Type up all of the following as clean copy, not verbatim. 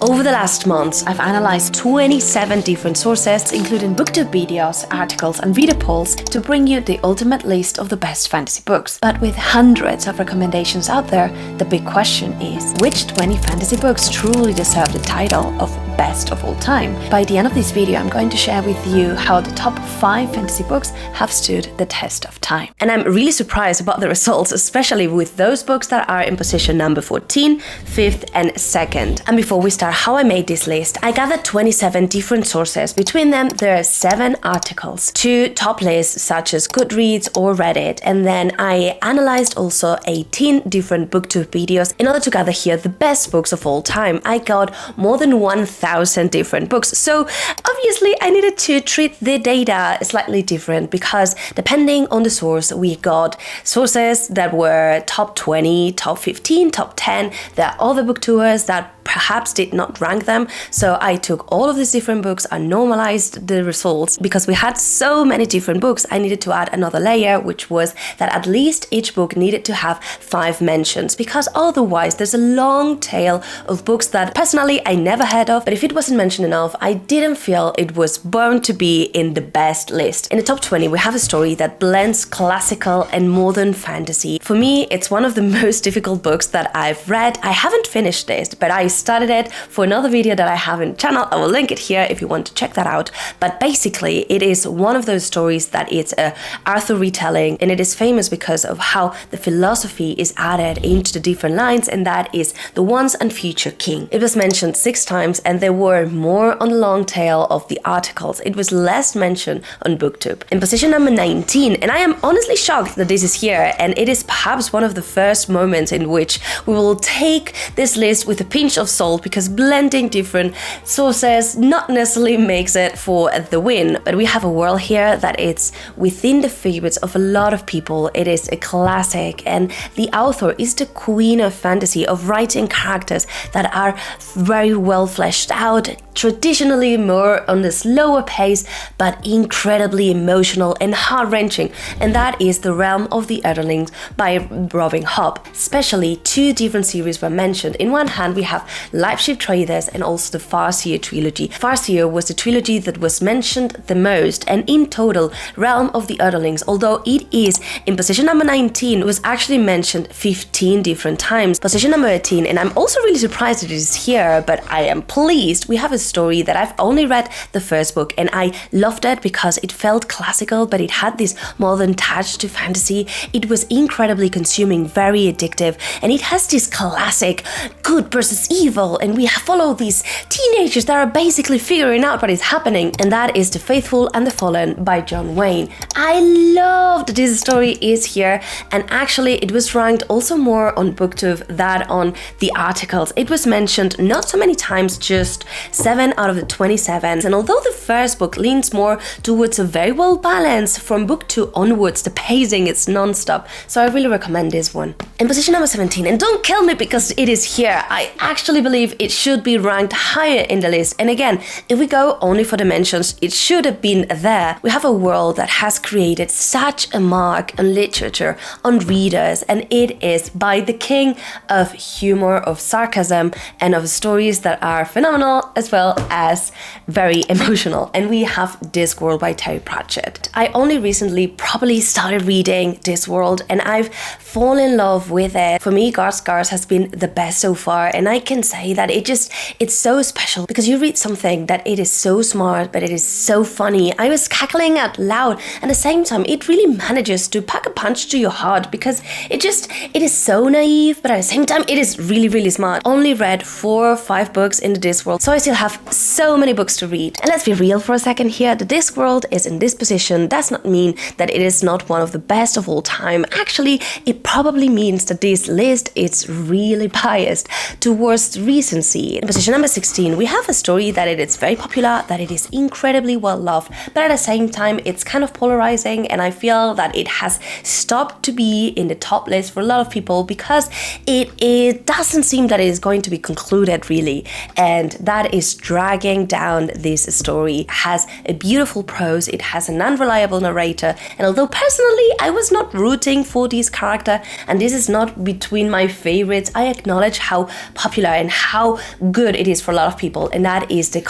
Over the last months, I've analyzed 27 different sources, including booktube videos, articles, and reader polls to bring you the ultimate list of the best fantasy books. But with hundreds of recommendations out there, the big question is, which 20 fantasy books truly deserve the title of best of all time? By the end of this video, I'm going to share with you how the top 5 fantasy books have stood the test of time. And I'm really surprised about the results, especially with those books that are in position number 14, 5th, and 2nd. And before we start how I made this list, I gathered 27 different sources. Between them, there are 7 articles, 2 top lists such as Goodreads or Reddit, and then I analyzed also 18 different booktube videos in order to gather here the best books of all time. I got more than 1,000 different books, so obviously I needed to treat the data slightly different because depending on the source, we got sources that were top 20, top 15, top 10. There are other booktubers that perhaps did not rank them, so I took all of these different books and normalized the results. Because we had so many different books, I needed to add another layer, which was that at least each book needed to have 5 mentions, because otherwise there's a long tail of books that personally I never heard of, but if it wasn't mentioned enough, I didn't feel it was bound to be in the best list. In the top 20, we have a story that blends classical and modern fantasy. For me, it's one of the most difficult books that I've read. I haven't finished this, but I started it for another video that I have in the channel. I will link it here if you want to check that out. But basically, it is one of those stories that it's a Arthur retelling, and it is famous because of how the philosophy is added into the different lines, and that is the once and future king. It was mentioned 6 times, and there were more on the long tail of the articles. It was less mentioned on booktube. In position number 19, and I am honestly shocked that this is here, and it is perhaps one of the first moments in which we will take this list with a pinch of salt, because blending different sources not necessarily makes it for the win. But we have a world here that it's within the favorites of a lot of people. It is a classic, and the author is the queen of fantasy, of writing characters that are very well fleshed out, traditionally more on the slower pace, but incredibly emotional and heart-wrenching, and that is The Realm of the Underlings by Robin Hobb. Especially 2 different series were mentioned. In one hand, we have Leipzig Traders and also the Farseer trilogy. Farseer was the trilogy that was mentioned the most, and in total, Realm of the Underlings, although it is in position number 19, was actually mentioned 15 different times. Position number 18, and I'm also really surprised that it is here, but I am pleased. We have a story that I've only read the first book, and I loved it because it felt classical, but it had this modern touch to fantasy. It was incredibly consuming, very addictive, and it has this classic good versus evil, and we follow these teenagers that are basically figuring out what is happening, and that is The Faithful and the Fallen by John Wayne. I loved this story is here, and actually it was ranked also more on booktube than on the articles. It was mentioned not so many times, just 7 out of the 27, and although the first book leans more towards a very well balanced from book 2 onwards, the pacing is non-stop, so I really recommend this one. In position number 17, and don't kill me because it is here, I actually believe it should be ranked higher in the list, and again, if we go only for the mentions, it should have been there. We have a world that has created such a mark on literature, on readers, and it is by the king of humor, of sarcasm, and of stories that are phenomenal as well as very emotional, and we have Discworld by Terry Pratchett. I only recently probably started reading Discworld, and I've fallen in love with it. For me, Guards has been the best so far, and I can say that it's so special because you read something that it is so smart, but it is so funny. I was cackling out loud, and at the same time, it really manages to pack a punch to your heart because it is so naive, but at the same time, it is really, really smart. Only read 4 or 5 books in the Discworld, so I still have so many books to read. And let's be real for a second here, the Discworld is in this position. Does not mean that it is not one of the best of all time. Actually, it probably means that this list is really biased towards recency. In position number 16, we have a story that it is very popular, that it is incredibly well loved, but at the same time, it's kind of polarizing, and I feel that it has stopped to be in the top list for a lot of people because it doesn't seem that it is going to be concluded really, and that is dragging down this story. It has a beautiful prose, it has an unreliable narrator, and although personally I was not rooting for this character, and this is not between my favorites, I acknowledge how popular and how good it is for a lot of people, and that is the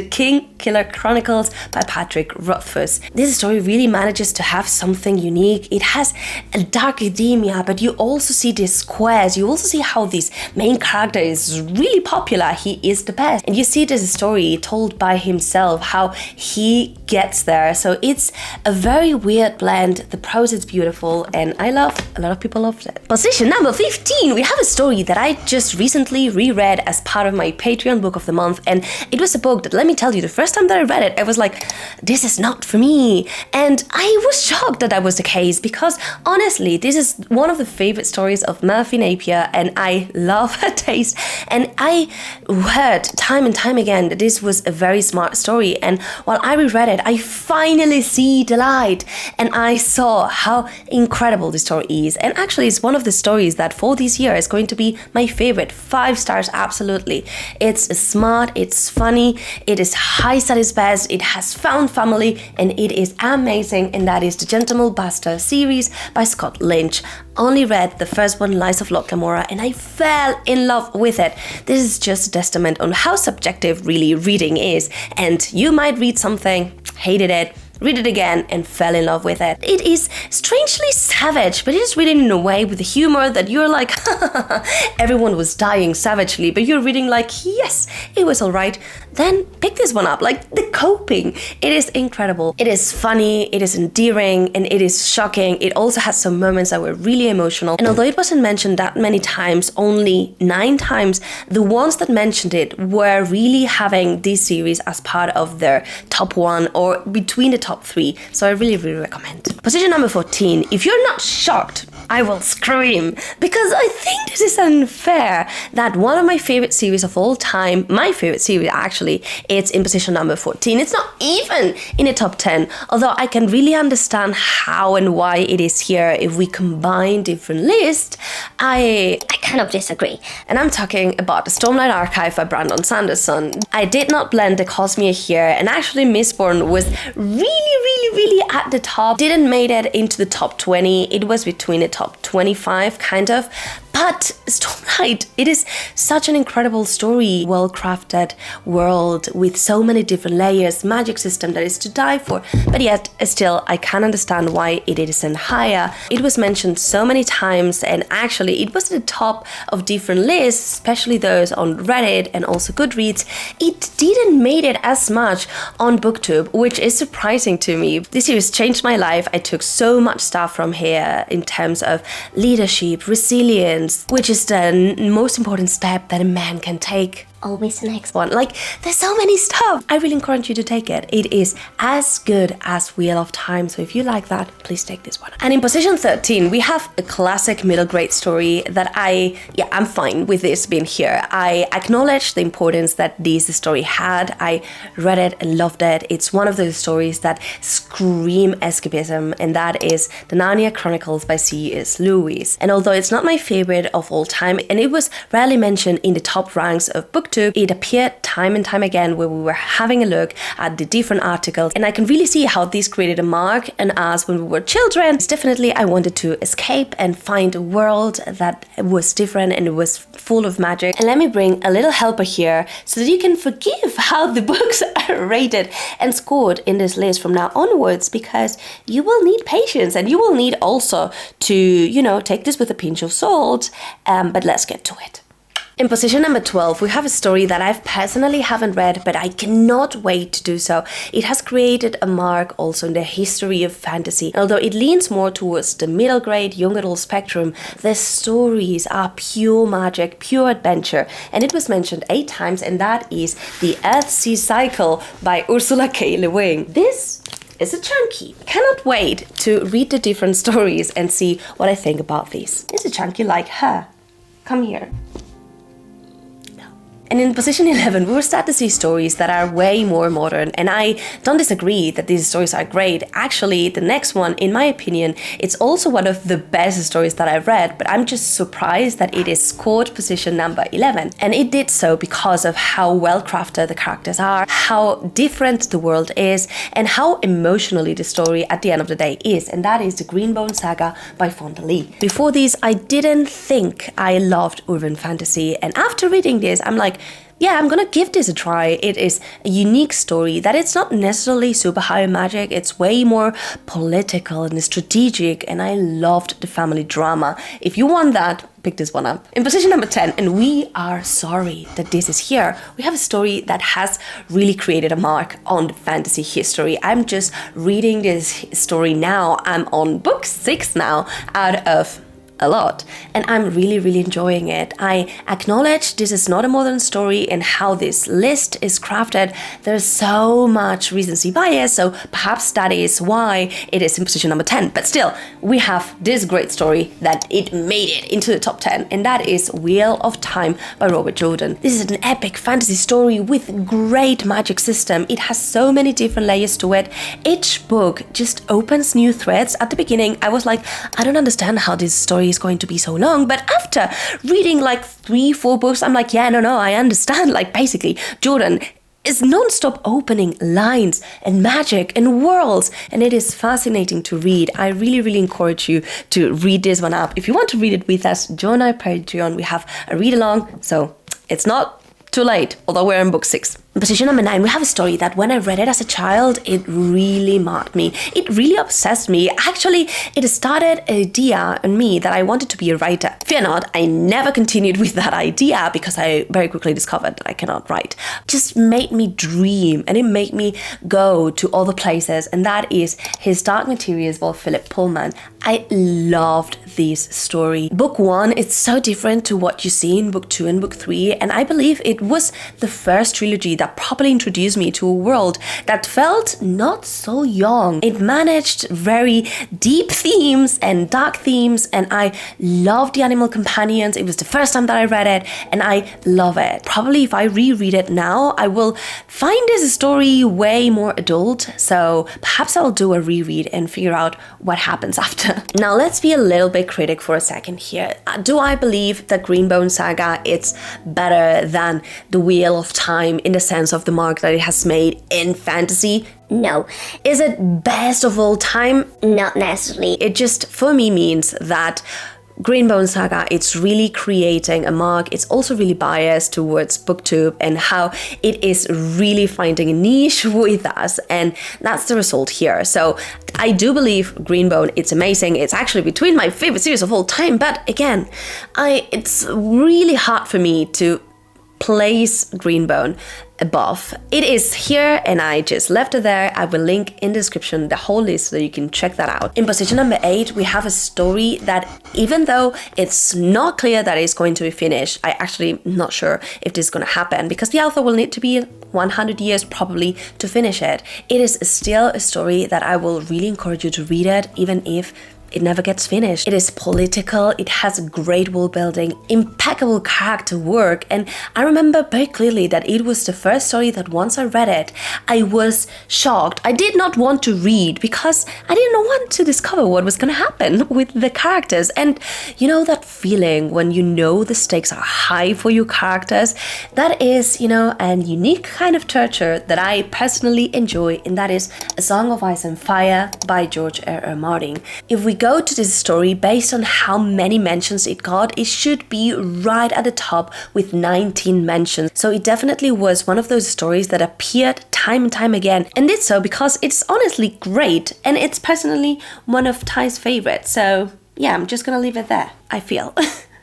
King Killer Chronicles by Patrick Rothfuss. This story really manages to have something unique. It has a dark academia, but you also see the squares. You also see how this main character is really popular. He is the best. And you see this story told by himself, how he gets there. So it's a very weird blend. The prose is beautiful, and a lot of people loved it. Position number 15, we have a story that I just recently reread as part of my Patreon book of the month, and it was a book that, let me tell you, the first time that I read it, I was like, this is not for me. And I was shocked that was the case, because honestly, this is one of the favorite stories of Murphy Napier, and I love her taste. And I heard time and time again that this was a very smart story, and while I reread it, I finally see the light, and I saw how incredible the story is. And actually, it's one of the stories that for this year is going to be my favorite. 5 stars, absolutely. It's smart, it's funny, it is heist at its best, it has found family, and it is amazing, and that is The Gentleman Buster series by Scott Lynch. Only read the first one, Lies of Lord Lamora, and I fell in love with it. This is just a testament on how subjective really reading is, and you might read something, hated it, read it again, and fell in love with it. It is strangely savage, but it is written in a way with the humor that you're like, everyone was dying savagely, but you're reading like, yes, it was alright. Then pick this one up. Like, the coping, it is incredible. It is funny, it is endearing, and it is shocking. It also has some moments that were really emotional. And although it wasn't mentioned that many times, only 9 times, the ones that mentioned it were really having this series as part of their top 1 or between the top 3. So I really, really recommend. Position number 14. If you're not shocked, I will scream, because I think this is unfair that one of my favorite series of all time, my favorite series actually, it's in position number 14. It's not even in the top 10, although I can really understand how and why it is here if we combine different lists. I kind of disagree. And I'm talking about the Stormlight Archive by Brandon Sanderson. I did not blend the Cosmere here, and actually Mistborn was really at the top. Didn't make it into the top 20. It was between the top 25, kind of. But Stormlight, it is such an incredible story, well-crafted world with so many different layers, magic system that is to die for. But yet, still, I can understand why it isn't higher. It was mentioned so many times, and actually, it was at the top of different lists, especially those on Reddit and also Goodreads. It didn't make it as much on BookTube, which is surprising to me. This series changed my life. I took so much stuff from here in terms of leadership, resilience, which is the most important step that a man can take. Always the next one. Like, there's so many stuff. I really encourage you to take it. It is as good as Wheel of Time. So if you like that, please take this one. And in position 13, we have a classic middle grade story that I'm fine with this being here. I acknowledge the importance that this story had. I read it and loved it. It's one of those stories that scream escapism, and that is the Narnia Chronicles by C.S. Lewis. And although it's not my favorite of all time, and it was rarely mentioned in the top ranks of BookTube, it appeared time and time again when we were having a look at the different articles, and I can really see how this created a mark on us when we were children. It's definitely, I wanted to escape and find a world that was different and it was full of magic. And let me bring a little helper here so that you can forgive how the books are rated and scored in this list from now onwards, because you will need patience and you will need also to, take this with a pinch of salt, but let's get to it. In position number 12, we have a story that I've personally haven't read, but I cannot wait to do so. It has created a mark also in the history of fantasy. Although it leans more towards the middle grade, young adult spectrum, the stories are pure magic, pure adventure. And it was mentioned 8 times, and that is The Earthsea Cycle by Ursula K. Le Guin. This is a chunky. Cannot wait to read the different stories and see what I think about these. It's a chunky like her. Come here. And And in position 11, we will start to see stories that are way more modern. And I don't disagree that these stories are great. Actually, the next one, in my opinion, it's also one of the best stories that I've read, but I'm just surprised that it is scored position number 11. And it did so because of how well crafted the characters are, how different the world is, and how emotionally the story at the end of the day is. And that is the Greenbone Saga by Lee. Before this, I didn't think I loved urban fantasy, and after reading this, I'm like, yeah, I'm gonna give this a try. It is a unique story that it's not necessarily super high magic, it's way more political and strategic, and I loved the family drama. If you want that, pick this one up. In position number 10, and we are sorry that this is here, we have a story that has really created a mark on fantasy history. I'm just reading this story now. I'm on book 6 now out of a lot, and I'm really enjoying it. I acknowledge this is not a modern story, and how this list is crafted, there's so much recency bias, so perhaps that is why it is in position number 10. But still, we have this great story that it made it into the top 10, and that is Wheel of Time by Robert Jordan. This is an epic fantasy story with great magic system. It has so many different layers to it. Each book just opens new threads. At the beginning, I was like, I don't understand how this story is going to be so long, but after reading like 3-4 books, I'm like, yeah, no, I understand. Like, basically, Jordan is non-stop opening lines and magic and worlds, and it is fascinating to read. I really encourage you to read this one up. If you want to read it with us, join our Patreon. We have a read along, so it's not too late, although we're in book 6. In position number 9, we have a story that when I read it as a child, it really marked me. It really obsessed me. Actually, it started an idea in me that I wanted to be a writer. Fear not, I never continued with that idea because I very quickly discovered that I cannot write. It just made me dream, and it made me go to other places, and that is His Dark Materials by Philip Pullman. I loved this story. Book 1 is so different to what you see in book 2 and book 3, and I believe it was the first trilogy that properly introduced me to a world that felt not so young. It managed very deep themes and dark themes, and I loved the animal companions. It was the first time that I read it, and I love it. Probably if I reread it now, I will find this story way more adult, so perhaps I'll do a reread and figure out what happens after. Now let's be a little bit critic for a second here. Do I believe that Greenbone Saga is better than the Wheel of Time in the sense of the mark that it has made in fantasy? No. Is it best of all time? Not necessarily. It just, for me, means that Greenbone Saga, it's really creating a mark. It's also really biased towards booktube and how it is really finding a niche with us, and that's the result here. So I do believe Greenbone, it's amazing. It's actually between my favorite series of all time, but again, it's really hard for me to place Greenbone above. It is here, and I just left it there. I will link in the description the whole list so you can check that out. In position number 8, we have a story that, even though it's not clear that it's going to be finished, I actually not sure if this is going to happen because the author will need to be 100 years probably to finish it. It is still a story that I will really encourage you to read it, even if it never gets finished. It is political, it has great world building, impeccable character work, and I remember very clearly that it was the first story that once I read it, I was shocked. I did not want to read because I didn't want to discover what was going to happen with the characters. And you know that feeling when you know the stakes are high for your characters? That is, a unique kind of torture that I personally enjoy, and that is A Song of Ice and Fire by George R.R. Martin. If we go to this story based on how many mentions it got, it should be right at the top with 19 mentions. So it definitely was one of those stories that appeared time and time again, and did so because it's honestly great, and it's personally one of Ty's favorites. So yeah, I'm just gonna leave it there, I feel.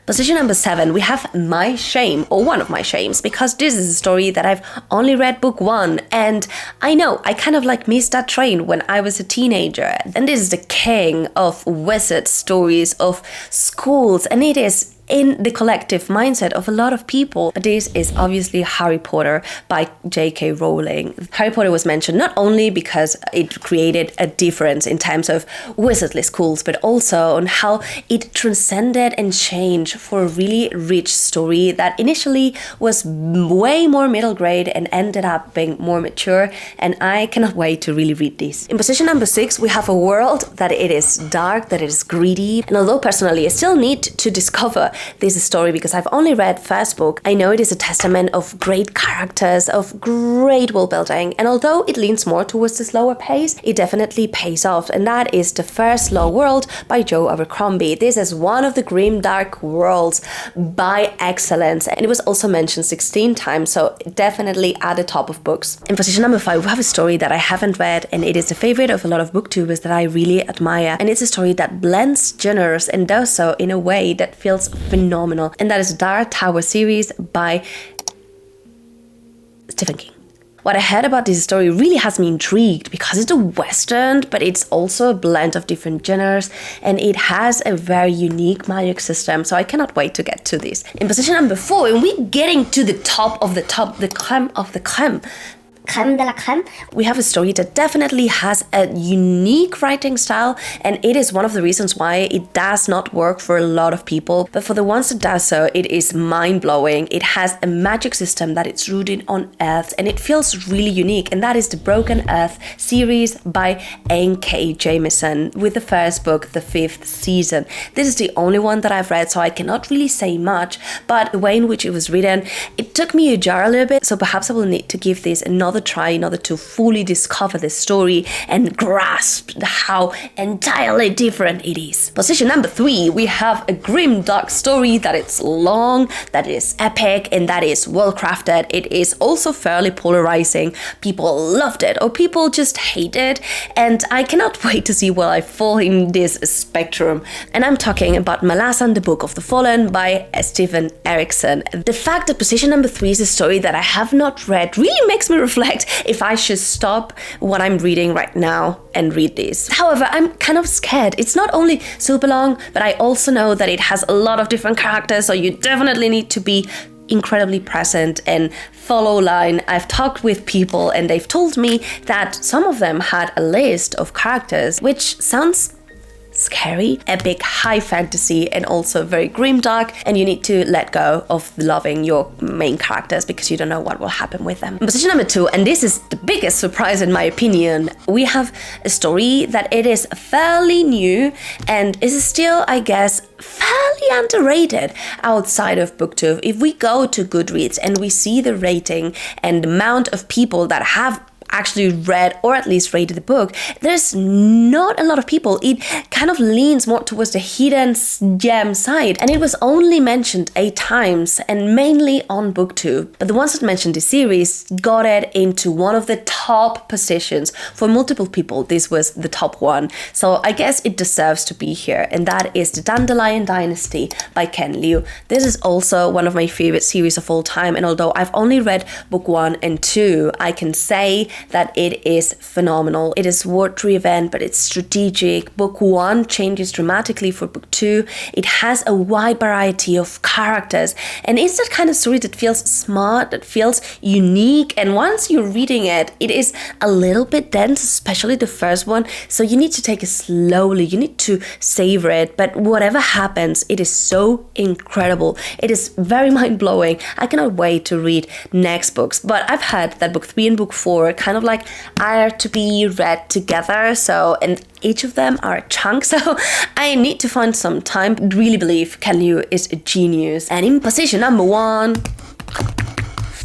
Position number 7, we have My Shame, or one of my shames, because this is a story that I've only read book 1, and I know I kind of missed that train when I was a teenager. And this is the king of wizard stories, of schools, and it is in the collective mindset of a lot of people. This is obviously Harry Potter by J.K. Rowling. Harry Potter was mentioned not only because it created a difference in terms of wizardly schools, but also on how it transcended and changed for a really rich story that initially was way more middle grade and ended up being more mature, and I cannot wait to really read this. In position number 6, we have a world that it is dark, that it is greedy, and although personally I still need to discover this story because I've only read first book, I know it is a testament of great characters, of great world building, and although it leans more towards the slower pace, it definitely pays off, and that is The First Slow World by Joe Abercrombie. This is one of the grim dark worlds by excellence, and it was also mentioned 16 times, so definitely at the top of books. In position number 5, we have a story that I haven't read, and it is a favorite of a lot of booktubers that I really admire, and it's a story that blends genres and does so in a way that feels phenomenal, and that is Dark Tower series by Stephen King. What I heard about this story really has me intrigued because it's a western, but it's also a blend of different genres, and it has a very unique magic system, so I cannot wait to get to this. In position number 4, and we're getting to the top of the top, the creme of the creme. Creme de la creme. We have a story that definitely has a unique writing style, and it is one of the reasons why it does not work for a lot of people, but for the ones that does so, it is mind-blowing. It has a magic system that it's rooted on Earth, and it feels really unique, and that is the Broken Earth series by N.K. Jemisin, with the first book, the 5th season. This is the only one that I've read, so I cannot really say much, but the way in which it was written, it took me ajar a little bit, so perhaps I will need to give this another try in order to fully discover the story and grasp how entirely different it is. Position number 3, we have a grim dark story that is long, that is epic, and that is well crafted. It is also fairly polarizing. People loved it or people just hate it, and I cannot wait to see where I fall in this spectrum. And I'm talking about Malazan, the Book of the Fallen by Stephen Erickson. The fact that position number 3 is a story that I have not read really makes me reflect if I should stop what I'm reading right now and read this. However, I'm kind of scared. It's not only super long, but I also know that it has a lot of different characters, so you definitely need to be incredibly present and follow line. I've talked with people and they've told me that some of them had a list of characters, which sounds scary, epic, high fantasy, and also very grimdark, and you need to let go of loving your main characters because you don't know what will happen with them. In position number 2, and this is the biggest surprise in my opinion, we have a story that it is fairly new and is still, I guess, fairly underrated outside of booktube. If we go to Goodreads and we see the rating and the amount of people that have actually read or at least rated the book, there's not a lot of people. It kind of leans more towards the hidden gem side, and it was only mentioned 8 times and mainly on booktube. But the ones that mentioned the series got it into one of the top positions for multiple people. This was the top one, so I guess it deserves to be here, and that is the Dandelion Dynasty by Ken Liu. This is also one of my favorite series of all time, and although I've only read book 1 and 2, I can say that it is phenomenal. It is word-driven, but it's strategic. Book 1 changes dramatically for book 2. It has a wide variety of characters, and it's that kind of story that feels smart, that feels unique, and once you're reading it, it is a little bit dense, especially the first one, so you need to take it slowly, you need to savor it, but whatever happens, it is so incredible. It is very mind-blowing. I cannot wait to read next books, but I've heard that book 3 and book 4 kind of like are to be read together, so, and each of them are a chunk, so I need to find some time. I really believe Ken Liu is a genius. And in position number 1,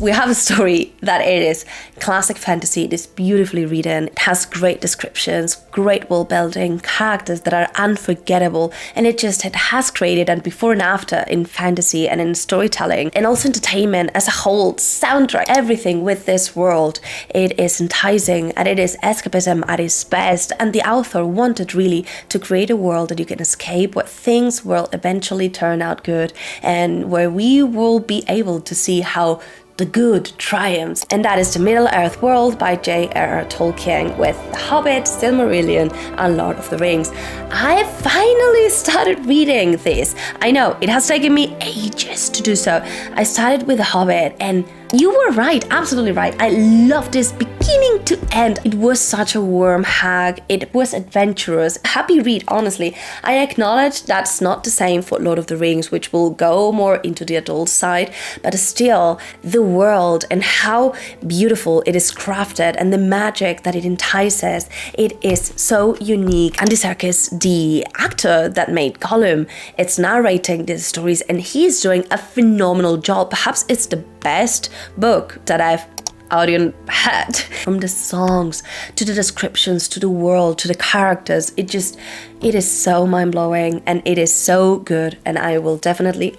we have a story that it is classic fantasy. It is beautifully written. It has great descriptions, great world building, characters that are unforgettable, and it has created a before and after in fantasy and in storytelling and also entertainment as a whole, soundtrack, everything with this world. It is enticing and it is escapism at its best, and the author wanted really to create a world that you can escape, where things will eventually turn out good and where we will be able to see how the good triumphs. And that is the Middle-earth world by J.R.R. Tolkien with The Hobbit, Silmarillion, and Lord of the Rings. I finally started reading this. I know, it has taken me ages to do so. I started with The Hobbit, and you were right, absolutely right. I loved this beginning to end. It was such a warm hug. It was adventurous. Happy read, honestly. I acknowledge that's not the same for Lord of the Rings, which will go more into the adult side, but still, the world and how beautiful it is crafted and the magic that it entices, it is so unique. Andy Serkis, the actor that made Gollum, it's narrating these stories, and he's doing a phenomenal job. Perhaps it's the best book that I've audio had. From the songs to the descriptions to the world to the characters, it is so mind-blowing and it is so good, and I will definitely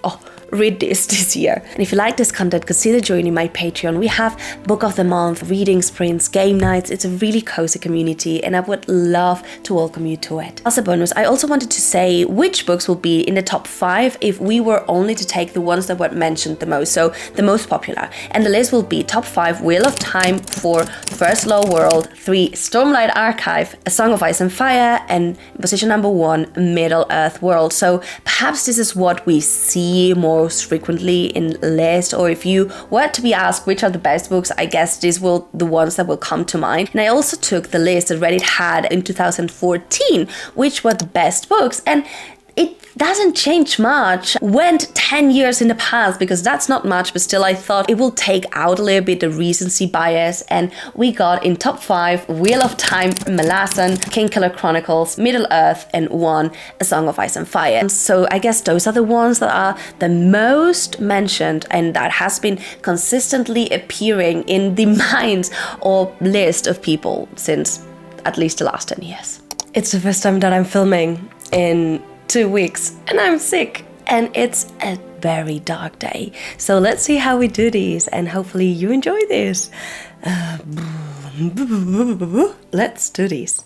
read this year. And if you like this content, consider joining my Patreon. We have book of the month, reading sprints, game nights. It's a really cozy community, and I would love to welcome you to it. As a bonus, I also wanted to say which books will be in the top 5 if we were only to take the ones that were mentioned the most, so the most popular. And the list will be top 5 Wheel of Time, 4 First Law World, 3 Stormlight Archive, A Song of Ice and Fire, and position number 1 Middle-earth World. So perhaps this is what we see most frequently in list, or if you were to be asked which are the best books, I guess these will the ones that will come to mind. And I also took the list that Reddit had in 2014, which were the best books, and it doesn't change much. Went 10 years in the past, because that's not much, but still I thought it will take out a little bit the recency bias, and we got in top 5 Wheel of Time, Malazan, Kingkiller Chronicles, Middle-earth, and 1 A Song of Ice and Fire. So I guess those are the ones that are the most mentioned and that has been consistently appearing in the minds or list of people since at least the last 10 years. It's the first time that I'm filming in 2 weeks and I'm sick, and it's a very dark day. So let's see how we do these, and hopefully you enjoy this. Let's do this.